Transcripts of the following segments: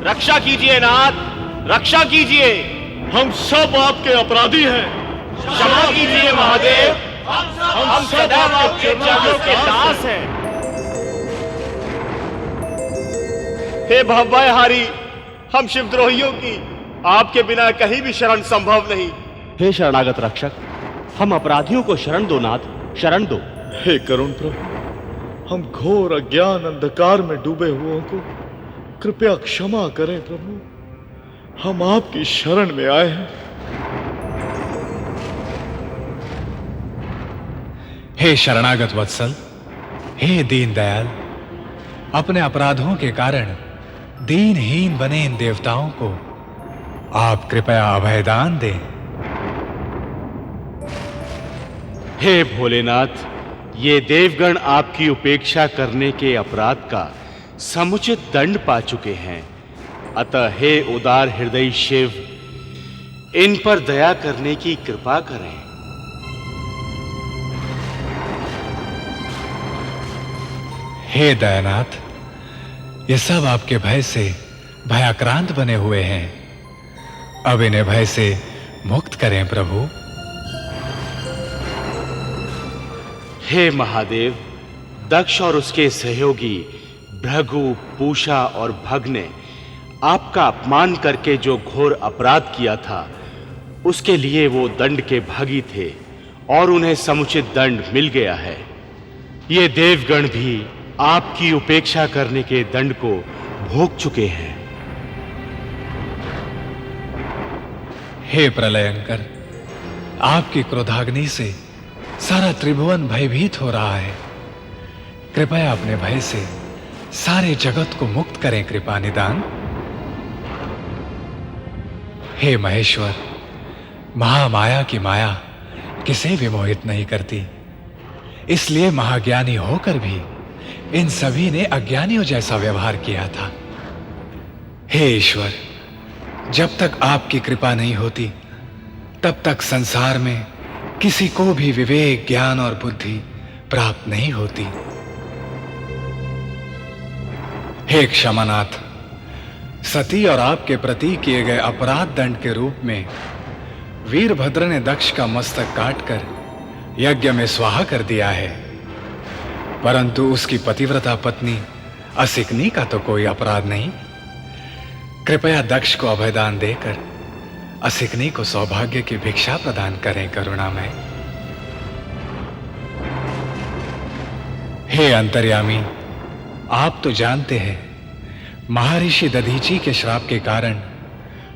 रक्षा कीजिए नाथ, रक्षा कीजिए। हम सब आपके अपराधी हैं। क्षमा कीजिए महादेव, हम सदैव आपके चरणों के दास हैं। हे भव्यहारी, हम शिवद्रोहियों की आपके बिना कहीं भी शरण संभव नहीं। हे शरणागत रक्षक, हम अपराधियों को शरण दो नाथ, शरण दो। हे करुण प्रभु, हम घोर अज्ञान अंधकार में डूबे हुओं को कृपया क्षमा करें प्रभु। हम आपकी शरण में आए हैं। हे शरणागत वत्सल, हे दीनदयाल, अपने अपराधों के कारण दीनहीन बने इन देवताओं को आप कृपया अभयदान दें। हे भोलेनाथ, ये देवगण आपकी उपेक्षा करने के अपराध का समुचित दंड पा चुके हैं, अतः हे उदार हृदय शिव, इन पर दया करने की कृपा करें। हे दयानाथ, ये सब आपके भय से भयाक्रांत बने हुए हैं, अब इन्हें भय से मुक्त करें प्रभु। हे महादेव, दक्ष और उसके सहयोगी भृगु, पूषा और भग ने आपका अपमान करके जो घोर अपराध किया था, उसके लिए वो दंड के भागी थे और उन्हें समुचित दंड मिल गया है। ये देवगण भी आपकी उपेक्षा करने के दंड को भोग चुके हैं। हे प्रलयंकर, आपकी क्रोधाग्नि से सारा त्रिभुवन भयभीत हो रहा है, कृपया अपने भय से सारे जगत को मुक्त करें कृपा निदान। हे महेश्वर, महामाया की माया किसे विमोहित नहीं करती, इसलिए महाज्ञानी होकर भी इन सभी ने अज्ञानियों जैसा व्यवहार किया था। हे ईश्वर, जब तक आपकी कृपा नहीं होती तब तक संसार में किसी को भी विवेक, ज्ञान और बुद्धि प्राप्त नहीं होती। हे क्षमानाथ, सती और आपके प्रति किए गए अपराध दंड के रूप में वीरभद्र ने दक्ष का मस्तक काटकर यज्ञ में स्वाहा कर दिया है, परंतु उसकी पतिव्रता पत्नी असिकनी का तो कोई अपराध नहीं। कृपया दक्ष को अभयदान देकर असिकनी को सौभाग्य की भिक्षा प्रदान करें करुणामय। हे अंतर्यामी, आप तो जानते हैं महर्षि दधीची के श्राप के कारण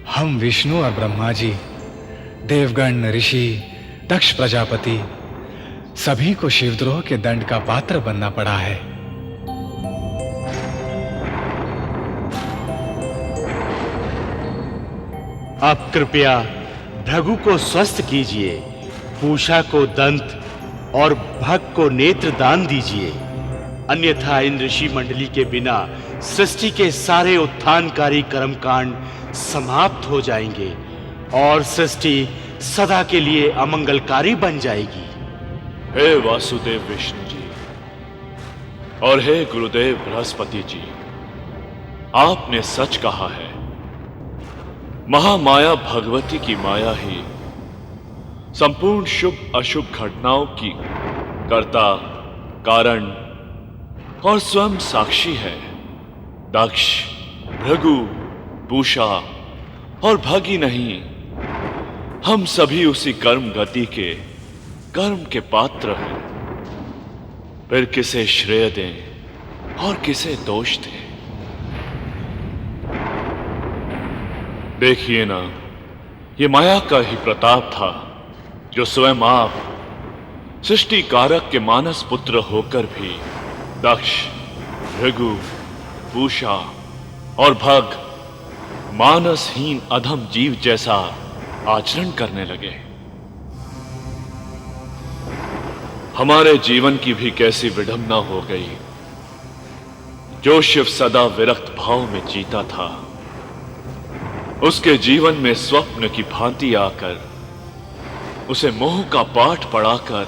हम विष्णु और ब्रह्मा जी, देवगण, ऋषि, दक्ष प्रजापति सभी को शिवद्रोह के दंड का पात्र बनना पड़ा है। आप कृपया भृगु को स्वस्थ कीजिए, पूषा को दंत और भग को नेत्र दान दीजिए, अन्यथा इन ऋषि मंडली के बिना सृष्टि के सारे उत्थानकारी कर्मकांड समाप्त हो जाएंगे और सृष्टि सदा के लिए अमंगलकारी बन जाएगी। हे वासुदेव विष्णु जी और हे गुरुदेव बृहस्पति जी, आपने सच कहा है। महामाया भगवती की माया ही संपूर्ण शुभ अशुभ घटनाओं की कर्ता, कारण और स्वयं साक्षी है। दक्ष, भृगु, पूषा और भगी नहीं, हम सभी उसी कर्म गति के कर्म के पात्र हैं। फिर किसे श्रेय दें और किसे दोष दें? देखिए ना, ये माया का ही प्रताप था जो स्वयं आप सृष्टि कारक के मानस पुत्र होकर भी दक्ष, भृगु, पूषा और भग मानसहीन अधम जीव जैसा आचरण करने लगे। हमारे जीवन की भी कैसी विडंबना हो गई। जो शिव सदा विरक्त भाव में जीता था, उसके जीवन में स्वप्न की भांति आकर उसे मोह का पाठ पढ़ाकर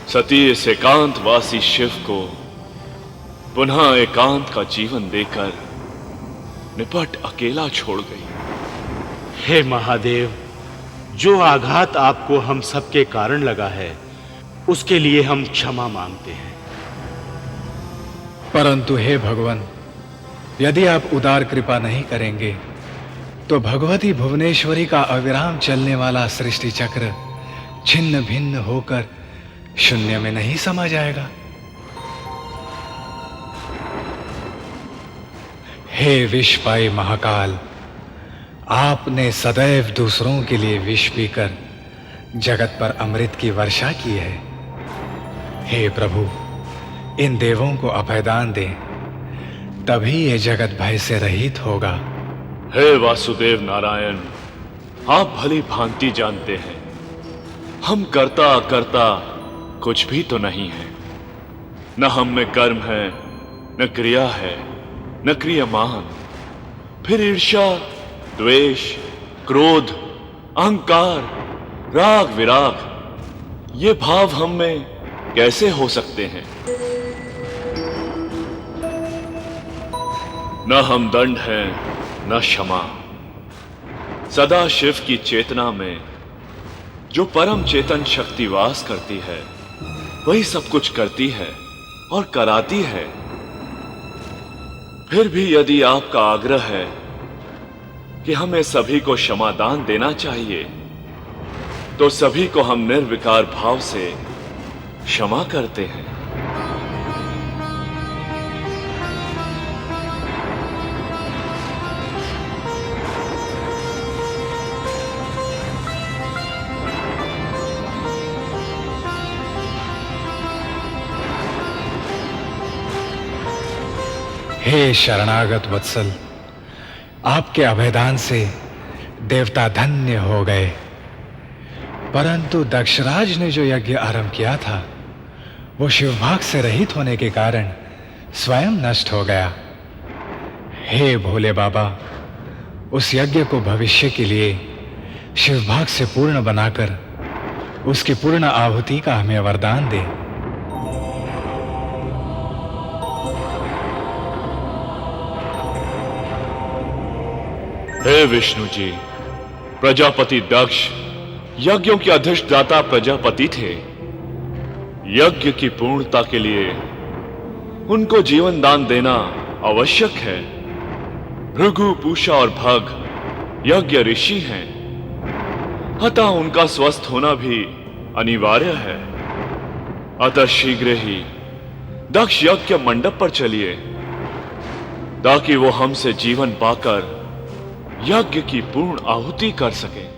सती इस एकांतवासी शिव को पुनः एकांत का जीवन देकर निपट अकेला छोड़ गई। हे महादेव, जो आघात आपको हम सबके कारण लगा है, उसके लिए हम क्षमा मांगते हैं। परंतु हे भगवान, यदि आप उदार कृपा नहीं करेंगे तो भगवती भुवनेश्वरी का अविराम चलने वाला सृष्टि चक्र छिन्न भिन्न होकर शून्य में नहीं समा जाएगा। हे विषपाई महाकाल, आपने सदैव दूसरों के लिए विष पीकर जगत पर अमृत की वर्षा की है। हे प्रभु, इन देवों को अभयदान दें, तभी ये जगत भय से रहित होगा। हे वासुदेव नारायण, आप भली भांति जानते हैं हम कर्ता अकर्ता कुछ भी तो नहीं है। न हम में कर्म है, न क्रिया है, न क्रियमान। फिर ईर्ष्या, द्वेष, क्रोध, अहंकार, राग, विराग, ये भाव हम में कैसे हो सकते हैं? न हम दंड हैं, न क्षमा। सदा शिव की चेतना में जो परम चेतन शक्ति वास करती है, वही सब कुछ करती है और कराती है। फिर भी यदि आपका आग्रह है कि हमें सभी को क्षमादान देना चाहिए, तो सभी को हम निर्विकार भाव से क्षमा करते हैं। हे शरणागत वत्सल, आपके अभयदान से देवता धन्य हो गए। परंतु दक्षराज ने जो यज्ञ आरंभ किया था, वो शिवभाग से रहित होने के कारण स्वयं नष्ट हो गया। हे भोले बाबा, उस यज्ञ को भविष्य के लिए शिवभाग से पूर्ण बनाकर उसकी पूर्ण आहुति का हमें वरदान दे। हे विष्णु जी, प्रजापति दक्ष यज्ञों के अधिष्ठाता प्रजापति थे। यज्ञ की पूर्णता के लिए उनको जीवन दान देना आवश्यक है। भृगु, पूषा और भग यज्ञ ऋषि हैं, अतः उनका स्वस्थ होना भी अनिवार्य है। अतः शीघ्र ही दक्ष यज्ञ मंडप पर चलिए, ताकि वो हमसे जीवन पाकर यज्ञ की पूर्ण आहुति कर सके।